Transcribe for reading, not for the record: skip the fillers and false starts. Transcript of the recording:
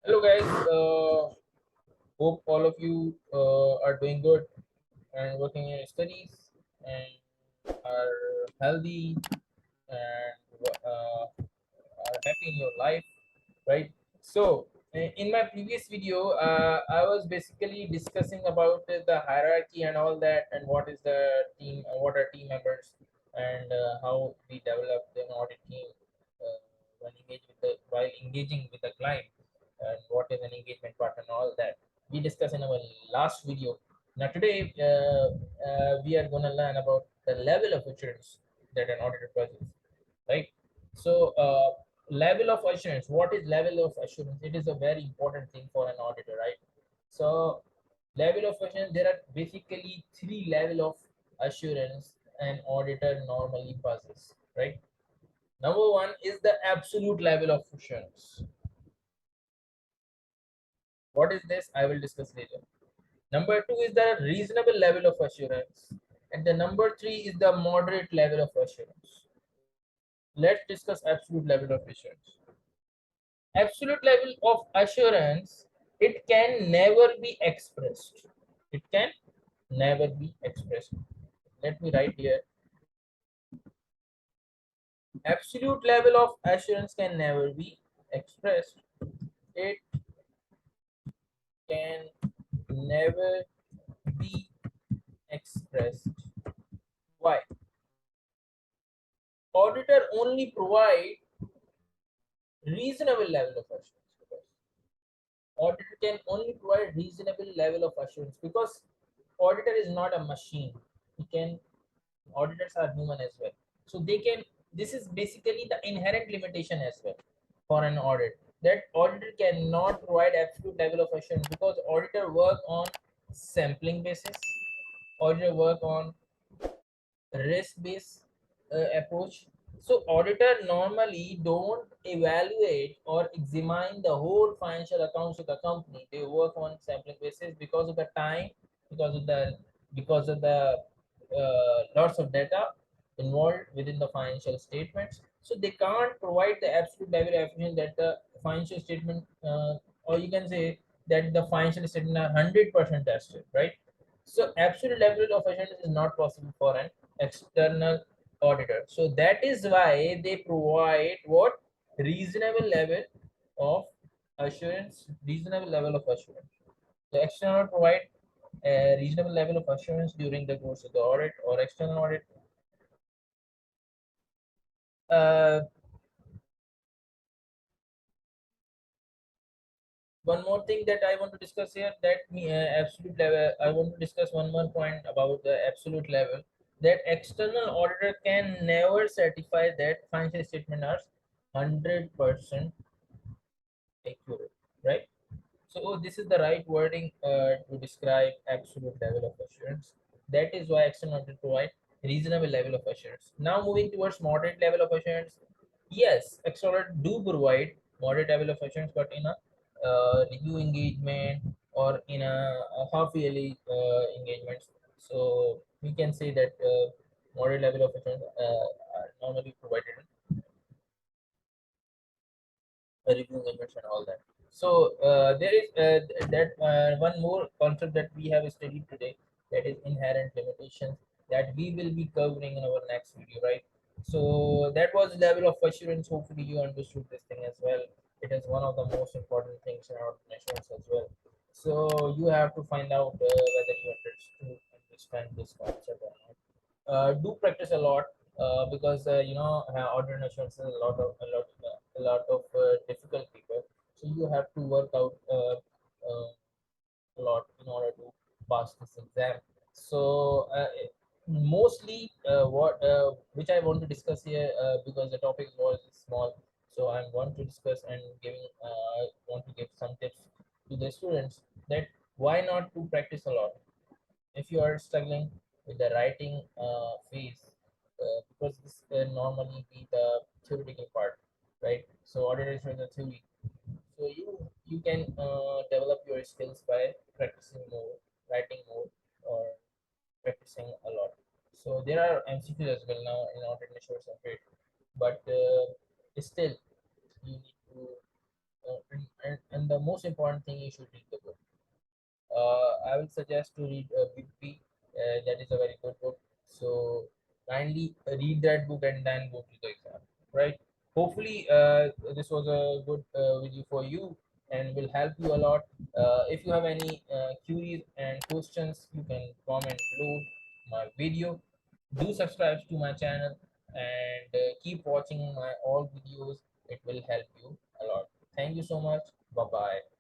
Hello guys, hope all of you are doing good and working in your studies and are healthy and are happy in your life, right? So, in my previous video, I was basically discussing about the hierarchy and all that, and what is the team, what are team members, and how we develop an audit team when while engaging with the client, and what is an engagement partner and all that. We discussed in our last video. Now today, we are going to learn about the level of assurance that an auditor possesses, right? So, level of assurance. What is level of assurance? It is a very important thing for an auditor, right? So, level of assurance, there are basically three level of assurance an auditor normally possesses, right? Number one is the absolute level of assurance. What is this? I will discuss later. Number two is the reasonable level of assurance. And the number three is the moderate level of assurance. Let's discuss absolute level of assurance. Absolute level of assurance, it can never be expressed. It can never be expressed. Let me write here. Absolute level of assurance can never be expressed. It can never be expressed. Why? Auditor only provide reasonable level of assurance, because auditor can only provide reasonable level of assurance because auditor is not a machine. He can Auditors are human as well, so they can, this is basically the inherent limitation as well for an audit, that auditor cannot provide absolute level of assurance because auditor work on sampling basis, auditor work on risk based approach. So auditor normally don't evaluate or examine the whole financial accounts of the company. They work on sampling basis because of the time, because of the lots of data involved within the financial statements. So they can't provide the absolute level of efficiency that the financial statement, or you can say that the financial statement are 100% tested, right? So absolute level of assurance is not possible for an external auditor. So that is why they provide what? Reasonable level of assurance, reasonable level of assurance. The external provide a reasonable level of assurance during the course of the audit or external audit. Uh, One more thing that I want to discuss here, that absolute level, I want to discuss one more point about the absolute level, that external auditor can never certify that financial statement are 100% accurate, right? So this is the right wording to describe absolute level of assurance. That is why external audit provide reasonable level of assurance. Now moving towards moderate level of assurance. Yes, external audit do provide moderate level of assurance, but in a review engagement or in a half yearly engagements. So we can say that moderate level of assurance are normally provided review engagement and all that. So there is that one more concept that we have studied today, that is inherent limitations, that we will be covering in our next video, right? So that was level of assurance. Hopefully you understood this thing as well. It is one of the most important things in our assurance as well. So you have to find out whether you understand this concept or not. Do practice a lot, because audit assurance is a lot of difficult paper, so you have to work out a lot in order to pass this exam. So mostly what which I want to discuss here, because the topic was small, so I'm going to discuss and giving want to give some tips to the students, that why not to practice a lot. If you are struggling with the writing phase, because this can normally be the theoretical part, right? So audit is the theory, so you can develop your skills by practicing more, writing more, or practicing a lot. So there are MCQs as well now in audit insurance separate, but still you need to and and the most important thing, you should read the book. I will suggest to read BP. That is a very good book. So kindly read that book and then go to the exam. Right. Hopefully, this was a good video for you and will help you a lot. If you have any queries and questions, you can comment below my video. Do subscribe to my channel and keep watching my all videos. It will help you a lot. Thank you so much. Bye bye.